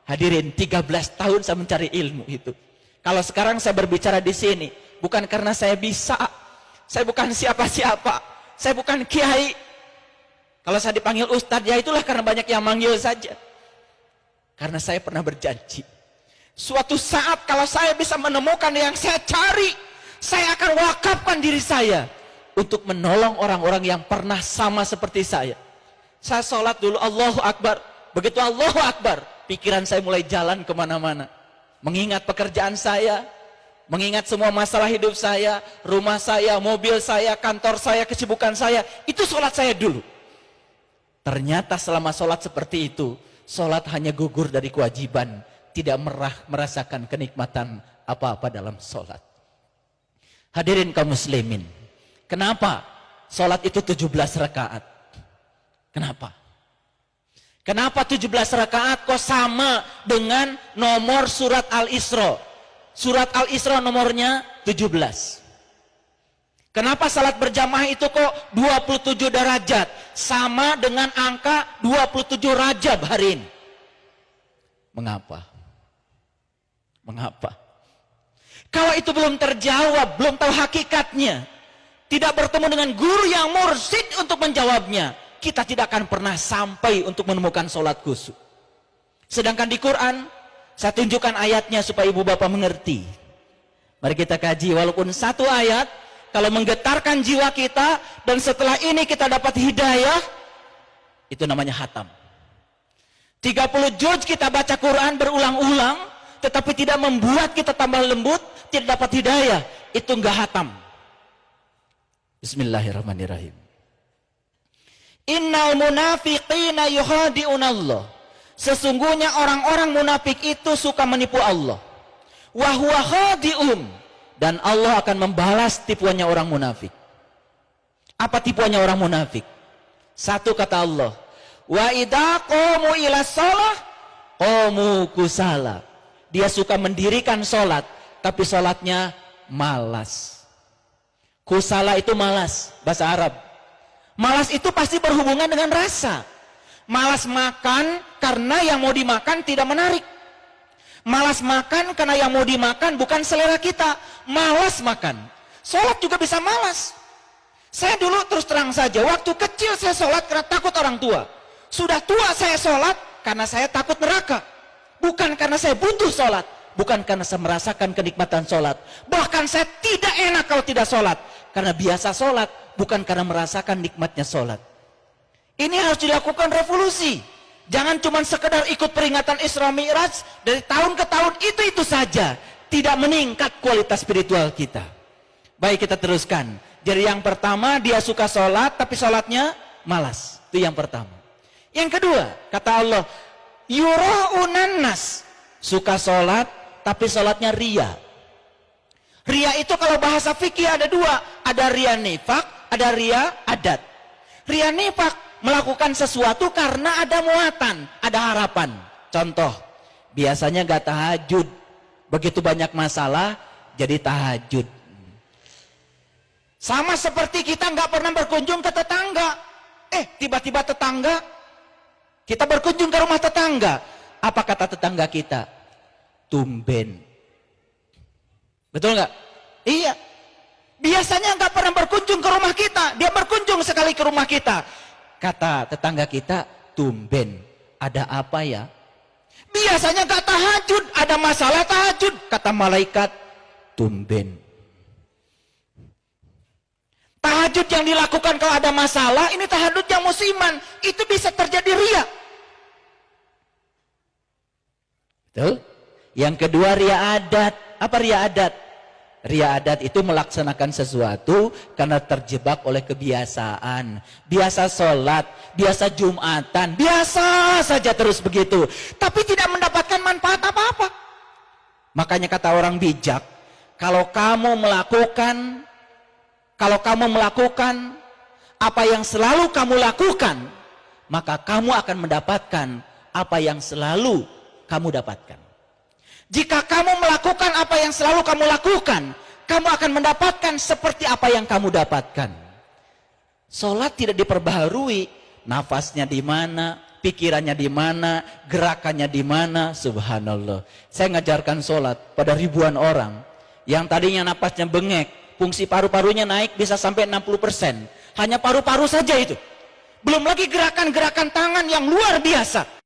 Hadirin, 13 tahun saya mencari ilmu itu. Kalau sekarang saya berbicara di sini, bukan karena saya bisa, saya bukan siapa-siapa, saya bukan kiai. Kalau saya dipanggil ustadz, ya itulah karena banyak yang manggil saja. Karena saya pernah berjanji, suatu saat kalau saya bisa menemukan yang saya cari, saya akan wakafkan diri saya untuk menolong orang-orang yang pernah sama seperti saya. Saya sholat dulu, Allahu Akbar. Begitu Allahu Akbar, pikiran saya mulai jalan kemana-mana. Mengingat pekerjaan saya, mengingat semua masalah hidup saya, rumah saya, mobil saya, kantor saya, kesibukan saya. Itu sholat saya dulu. Ternyata selama sholat seperti itu, sholat hanya gugur dari kewajiban, tidak merasakan kenikmatan apa-apa dalam sholat. Hadirin kaum muslimin, kenapa sholat itu 17 rakaat? Kenapa? Kenapa 17 rakaat kok sama dengan nomor surat Al-Isra? Surat Al-Isra nomornya 17. Kenapa salat berjamaah itu kok 27 derajat? Sama dengan angka 27 Rajab hari ini. Mengapa? Mengapa? Kalau itu belum terjawab, belum tahu hakikatnya, tidak bertemu dengan guru yang mursyid untuk menjawabnya, kita tidak akan pernah sampai untuk menemukan sholat khusyuk. Sedangkan di Quran, saya tunjukkan ayatnya supaya ibu bapak mengerti. Mari kita kaji, walaupun satu ayat, kalau menggetarkan jiwa kita, dan setelah ini kita dapat hidayah, itu namanya hatam. 30 juz kita baca Quran berulang-ulang, tetapi tidak membuat kita tambah lembut, tidak dapat hidayah, itu enggak hatam. Bismillahirrahmanirrahim. Innal munafiqina yukhadi'unallah. Sesungguhnya orang-orang munafik itu suka menipu Allah. Wa huwa khadi'um. Dan Allah akan membalas tipuannya orang munafik. Apa tipuannya orang munafik? Satu kata Allah, wa idza qamu ila shalah qamu kusala. Dia suka mendirikan sholat, tapi sholatnya malas. Kusala itu malas, bahasa Arab. Malas itu pasti berhubungan dengan rasa. Malas makan karena yang mau dimakan tidak menarik. Malas makan karena yang mau dimakan bukan selera kita. Malas makan. Sholat juga bisa malas. Saya dulu terus terang saja, waktu kecil saya sholat karena takut orang tua. Sudah tua saya sholat karena saya takut neraka. Bukan karena saya butuh sholat. Bukan karena saya merasakan kenikmatan sholat. Bahkan saya tidak enak kalau tidak sholat. Karena biasa sholat, bukan karena merasakan nikmatnya sholat. Ini harus dilakukan revolusi. Jangan cuma sekedar ikut peringatan Isra Mi'raj, dari tahun ke tahun itu saja. Tidak meningkat kualitas spiritual kita. Baik, kita teruskan. Jadi yang pertama, dia suka sholat, tapi sholatnya malas. Itu yang pertama. Yang kedua, kata Allah, yura'unan nas. Suka sholat, tapi sholatnya ria. Ria itu kalau bahasa fikih ada dua. Ada ria nifak, ada ria adat. Ria nifak, melakukan sesuatu karena ada muatan, ada harapan. Contoh, biasanya gak tahajud. Begitu banyak masalah, jadi tahajud. Sama seperti kita gak pernah berkunjung ke tetangga. Tiba-tiba tetangga, kita berkunjung ke rumah tetangga. Apa kata tetangga kita? Tumben. Betul nggak? Iya. Biasanya nggak pernah berkunjung ke rumah kita, dia berkunjung sekali ke rumah kita. Kata tetangga kita, tumben. Ada apa ya? Biasanya nggak tahajud, ada masalah tahajud. Kata malaikat, tumben. Tahajud yang dilakukan kalau ada masalah, ini tahajud yang musiman, itu bisa terjadi ria. Betul? Yang kedua, ria adat. Apa ria adat? Ria adat itu melaksanakan sesuatu karena terjebak oleh kebiasaan. Biasa sholat, biasa jumatan, biasa saja terus begitu. Tapi tidak mendapatkan manfaat apa-apa. Makanya kata orang bijak, kalau kamu melakukan apa yang selalu kamu lakukan, maka kamu akan mendapatkan apa yang selalu kamu dapatkan. Jika kamu melakukan apa yang selalu kamu lakukan, kamu akan mendapatkan seperti apa yang kamu dapatkan. Sholat tidak diperbaharui, nafasnya di mana, pikirannya di mana, gerakannya di mana. Subhanallah. Saya ngajarkan sholat pada ribuan orang yang tadinya napasnya bengek, fungsi paru-parunya naik bisa sampai 60%. Hanya paru-paru saja itu. Belum lagi gerakan-gerakan tangan yang luar biasa.